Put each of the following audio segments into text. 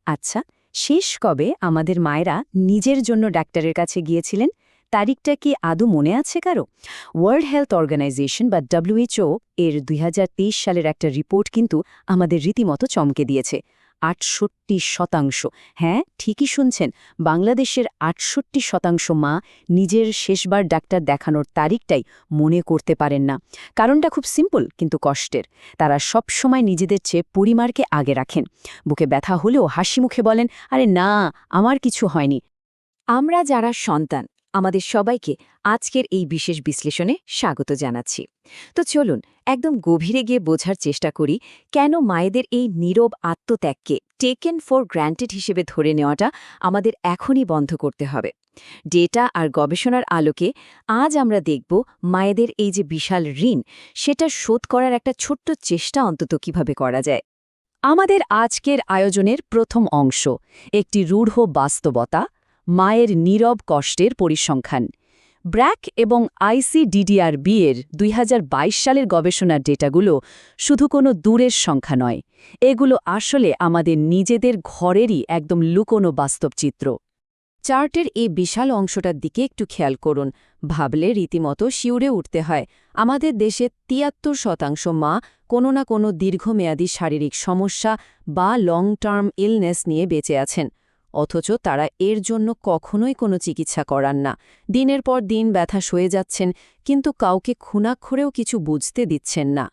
আচ্ছা, শেষ কবে আমাদের মায়েরা নিজের জন্য ডাক্তারের কাছে গিয়েছিলেন? তারিখটা কি আদৌ মনে আছে কারো? ওয়ার্ল্ড হেলথ অর্গানাইজেশন বা WHO এর ২০২৩ সালের একটা রিপোর্ট কিন্তু আমাদের রীতিমতো চমকে দিয়েছে। ৬৮%। হ্যাঁ, ঠিকই শুনছেন। বাংলাদেশের ৬৮% মা নিজের শেষবার ডাক্তার দেখানোর তারিখটাই মনে করতে পারেন না। কারণটা খুব সিম্পল কিন্তু কষ্টের। তারা সব সময় নিজেদের চেয়ে পরিবারকে আগে রাখেন। বুকে ব্যথা হলেও হাসি মুখে বলেন, আরে না, আমার কিছু হয়নি। আমরা যারা সন্তান আমাদের সবাইকে আজকের এই বিশেষ বিশ্লেষণে স্বাগত জানাচ্ছি। তো চলুন একদম গভীরে গিয়ে বোঝার চেষ্টা করি কেন মায়েদের এই নীরব আত্মত্যাগকে টেকেন ফর গ্র্যান্টেড হিসেবে ধরে নেওয়াটা আমাদের এখনই বন্ধ করতে হবে। ডেটা আর গবেষণার আলোকে আজ আমরা দেখব মায়েদের এই যে বিশাল ঋণ সেটা শোধ করার একটা ছোট্ট চেষ্টা অন্তত কিভাবে করা যায়। আমাদের আজকের আয়োজনের প্রথম অংশ একটি রূঢ় বাস্তবতা, মায়ের নীরব কষ্টের পরিসংখ্যান। ব্র্যাক এবং ICDDR-B এর ২০২২ সালের গবেষণার ডেটাগুলো শুধু কোনো দূরের সংখ্যা নয়, এগুলো আসলে আমাদের নিজেদের ঘরেরই একদম লুকোনো বাস্তব চিত্র। চার্টের এই বিশাল অংশটার দিকে একটু খেয়াল করুন, ভাবলে রীতিমতো শিউরে উঠতে হয়। আমাদের দেশে ৭৩% মা কোনো না কোনো দীর্ঘমেয়াদী শারীরিক সমস্যা বা লং টার্ম ইলনেস নিয়ে বেঁচে আছেন, অথচ তারা এর জন্য কখনোই কোনো চিকিৎসা করান না। দিনের পর দিন ব্যথা সয়ে যাচ্ছেন, কিন্তু কাউকে খুনাক্ষরেও কিছু বুঝতে দিচ্ছেন না।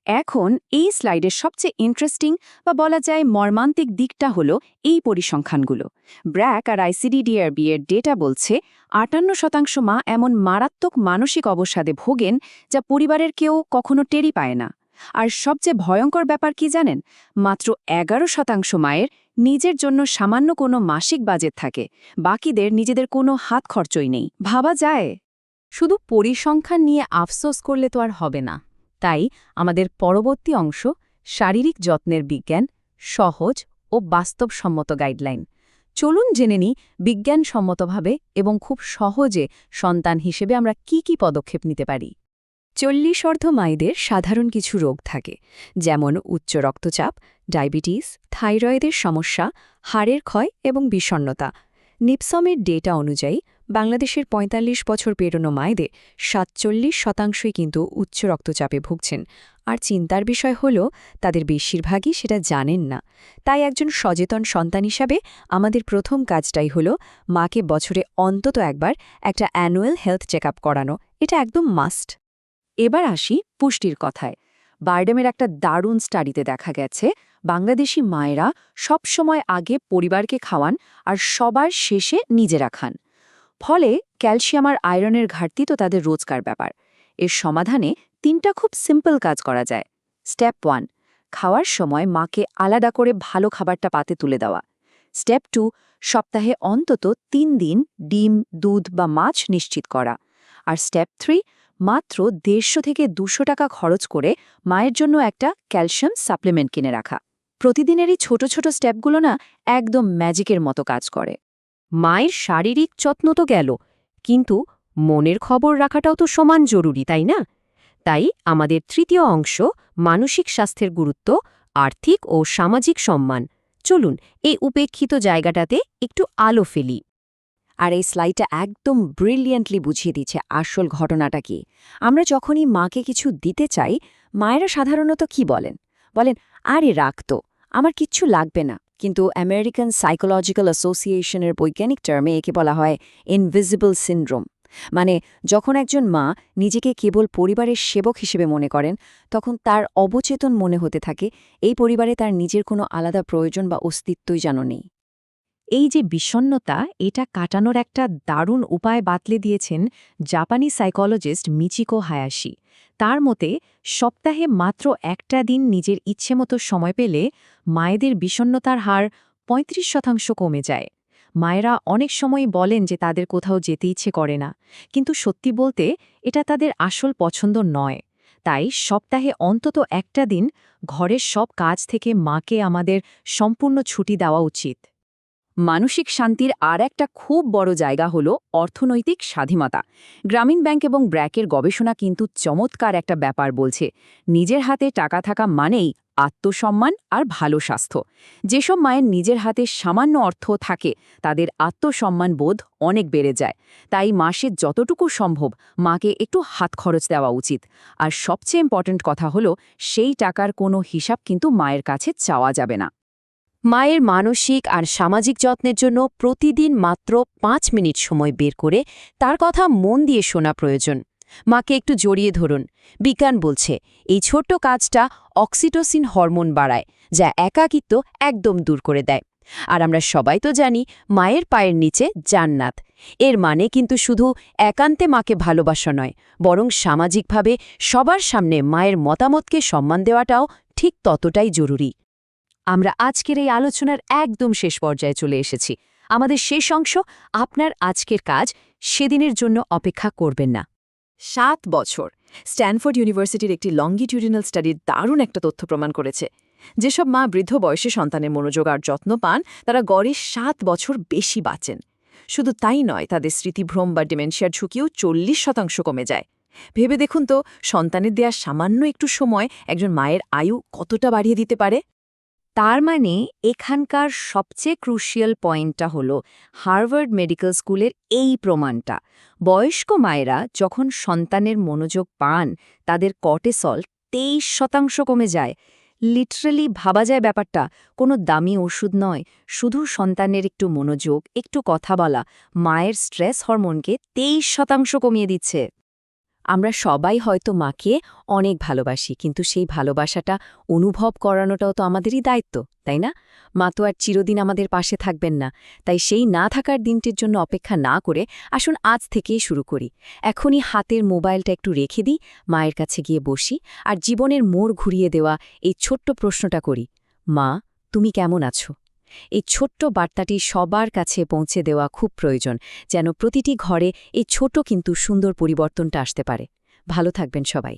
এখন এই স্লাইডের সবচেয়ে ইন্টারেস্টিং বা বলা যায় মর্মান্তিক দিকটা হলো এই পরিসংখ্যানগুলো। ব্র্যাক আর ICDDR-B এর ডেটা বলছে ৫৮% মা এমন মারাত্মক মানসিক অবসাদে ভোগেন যা পরিবারের কেউ কখনো টেরই পায় না। আর সবচেয়ে ভয়ঙ্কর ব্যাপার কি জানেন? মাত্র ১১% মায়ের নিজের জন্য সামান্য কোনো মাসিক বাজেট থাকে, বাকিদের নিজেদের কোনো হাত খরচই নেই। ভাবা যায়। শুধু পরিসংখ্যান নিয়ে আফসোস করলে তো আর হবে না। তাই আমাদের পরবর্তী অংশ শারীরিক যত্নের বিজ্ঞান, সহজ ও বাস্তবসম্মত গাইডলাইন। চলুন জেনে নিই বিজ্ঞানসম্মতভাবে এবং খুব সহজে সন্তান হিসেবে আমরা কি পদক্ষেপ নিতে পারি। ৪০ মায়েদের সাধারণ কিছু রোগ থাকে, যেমন উচ্চ রক্তচাপ, ডায়াবেটিস, থাইরয়েডের সমস্যা, হাড়ের ক্ষয় এবং বিষণ্ণতা। নিপসমের ডেটা অনুযায়ী বাংলাদেশের ৪৫ বছর পেরোনো মায়েদের ৪৭%ই কিন্তু উচ্চ রক্তচাপে ভুগছেন। আর চিন্তার বিষয় হল তাদের বেশিরভাগই সেটা জানেন না। তাই একজন সচেতন সন্তান হিসাবে আমাদের প্রথম কাজটাই হল মাকে বছরে অন্তত একবার একটা অ্যানুয়াল হেলথ চেকআপ করানো। এটা একদম মাস্ট। এবার আসি পুষ্টির কথায়। বারডেমের একটা দারুণ স্টাডিতে দেখা গেছে বাংলাদেশি মায়েরা সবসময় আগে পরিবারকে খাওয়ান আর সবার শেষে নিজেরা খান। ফলে ক্যালসিয়াম আর আয়রনের ঘাটতি তো তাদের রোজকার ব্যাপার। এর সমাধানে ৩টা খুব সিম্পল কাজ করা যায়। স্টেপ ১, খাওয়ার সময় মাকে আলাদা করে ভালো খাবারটা পাতে তুলে দেওয়া। স্টেপ ২, সপ্তাহে অন্তত ৩ দিন ডিম, দুধ বা মাছ নিশ্চিত করা। আর স্টেপ ৩, মাত্র ১৫০ থেকে ২০০ টাকা খরচ করে মায়ের জন্য একটা ক্যালসিয়াম সাপ্লিমেন্ট কিনে রাখা। প্রতিদিনের এই ছোট ছোট স্টেপগুলো না একদম ম্যাজিকের মতো কাজ করে। মায়ের শারীরিক যত্ন তো গেল, কিন্তু মনের খবর রাখাটাও তো সমান জরুরি, তাই না? তাই আমাদের তৃতীয় অংশ মানসিক স্বাস্থ্যের গুরুত্ব, আর্থিক ও সামাজিক সম্মান। চলুন এই উপেক্ষিত জায়গাটাতে একটু আলো ফেলি। আর এই স্লাইডটা একদম ব্রিলিয়ান্টলি বুঝিয়ে দিচ্ছে আসল ঘটনাটা কি। আমরা যখনই মাকে কিছু দিতে চাই, মায়েরা সাধারণত কি বলেন? বলেন, আরে রাখতো, আমার কিচ্ছু লাগবে না। কিন্তু আমেরিকান সাইকোলজিক্যাল অ্যাসোসিয়েশনের বৈজ্ঞানিক টার্মে একে বলা হয় ইনভিজিবল সিনড্রোম। মানে যখন একজন মা নিজেকে কেবল পরিবারের সেবক হিসেবে মনে করেন, তখন তার অবচেতন মনে হতে থাকে এই পরিবারে তার নিজের কোনো আলাদা প্রয়োজন বা অস্তিত্বই যেন নেই। এই যে বিষণ্ণতা, এটা কাটানোর একটা দারুণ উপায় বাতলে দিয়েছেন জাপানি সাইকোলজিস্ট মিচিকো হায়াশি। তার মতে সপ্তাহে মাত্র একটা দিন নিজের ইচ্ছেমতো সময় পেলে মায়েদের বিষণ্ণতার হার ৩৫% কমে যায়। মায়েরা অনেক সময় বলেন যে তাদের কোথাও যেতে ইচ্ছে করে না, কিন্তু সত্যি বলতে এটা তাদের আসল পছন্দ নয়। তাই সপ্তাহে অন্তত একটা দিন ঘরের সব কাজ থেকে মাকে আমাদের সম্পূর্ণ ছুটি দেওয়া উচিত। মানসিক শান্তির আর একটা খুব বড় জায়গা হলো অর্থনৈতিক স্বাধীনতা। গ্রামীণ ব্যাংক এবং ব্র্যাকের গবেষণা কিন্তু চমৎকার একটা ব্যাপার বলছে। নিজের হাতে টাকা থাকা মানেই আত্মসম্মান আর ভালো স্বাস্থ্য। যেসব মায়ের নিজের হাতে সামান্য অর্থ থাকে তাদের আত্মসম্মান বোধ অনেক বেড়ে যায়। তাই মাসে যতটুকু সম্ভব মাকে একটু হাত খরচ দেওয়া উচিত। আর সবচেয়ে ইম্পর্ট্যান্ট কথা হলো সেই টাকার কোনো হিসাব কিন্তু মায়ের কাছে চাওয়া যাবে না। মায়ের মানসিক আর সামাজিক যত্নের জন্য প্রতিদিন মাত্র 5 মিনিট সময় বের করে তার কথা মন দিয়ে শোনা প্রয়োজন। মাকে একটু জড়িয়ে ধরুন। বিজ্ঞান বলছে এই ছোট্ট কাজটা অক্সিটোসিন হরমোন বাড়ায়, যা একাকিত্ব একদম দূর করে দেয়। আর আমরা সবাই তো জানি মায়ের পায়ের নিচে জান্নাত। এর মানে কিন্তু শুধু একান্তে মাকে ভালোবাসা নয়, বরং সামাজিকভাবে সবার সামনে মায়ের মতামতকে সম্মান দেওয়াটাও ঠিক ততটাই জরুরি। আমরা আজকের এই আলোচনার একদম শেষ পর্যায়ে চলে এসেছি। আমাদের শেষ অংশ, আপনার আজকের কাজ সেদিনের জন্য অপেক্ষা করবেন না। 7 বছর। স্ট্যানফোর্ড ইউনিভার্সিটির একটি লঙ্গিটিউডিনাল স্টাডির দারুণ একটা তথ্য প্রমাণ করেছে। যেসব মা বৃদ্ধ বয়সে সন্তানের মনোযোগ আর যত্ন পান তারা গড়ে 7 বছর বেশি বাঁচেন। শুধু তাই নয়, তাদের স্মৃতিভ্রম বা ডিমেনশিয়ার ঝুঁকিও 40% কমে যায়। ভেবে দেখুন তো, সন্তানের দেয়া সামান্য একটু সময় একজন মায়ের আয়ু কতটা বাড়িয়ে দিতে পারে। তার মানে এখানকার সবচেয়ে ক্রুশিয়াল পয়েন্টটা হলো হার্ভার্ড মেডিকেল স্কুলের এই প্রমাণটা। বয়স্ক মায়েরা যখন সন্তানের মনোযোগ পান তাদের কর্টিসল 23% কমে যায়। লিটারালি ভাবা যায় ব্যাপারটা। কোনো দামি ওষুধ নয়, শুধু সন্তানের একটু মনোযোগ, একটু কথা বলা মায়ের স্ট্রেস হরমোনকে 23% কমিয়ে দিচ্ছে। আমরা সবাই হয়তো মাকে অনেক ভালোবাসি, কিন্তু সেই ভালোবাসাটা অনুভব করানোটাও তো আমাদেরই দায়িত্ব, তাই না? মা তো আর চিরদিন আমাদের পাশে থাকবেন না। তাই সেই না থাকার দিনটির জন্য অপেক্ষা না করে আসুন আজ থেকেই শুরু করি। এখনই হাতের মোবাইলটা একটু রেখে দিই, মায়ের কাছে গিয়ে বসি, আর জীবনের মোড় ঘুরিয়ে দেওয়া এই ছোট্ট প্রশ্নটা করি, মা তুমি কেমন আছো? এই ছোট্ট বার্তাটি সবার কাছে পৌঁছে দেওয়া খুব প্রয়োজন, যেন প্রতিটি ঘরে এই ছোট কিন্তু সুন্দর পরিবর্তনটা আসতে পারে। ভালো থাকবেন সবাই।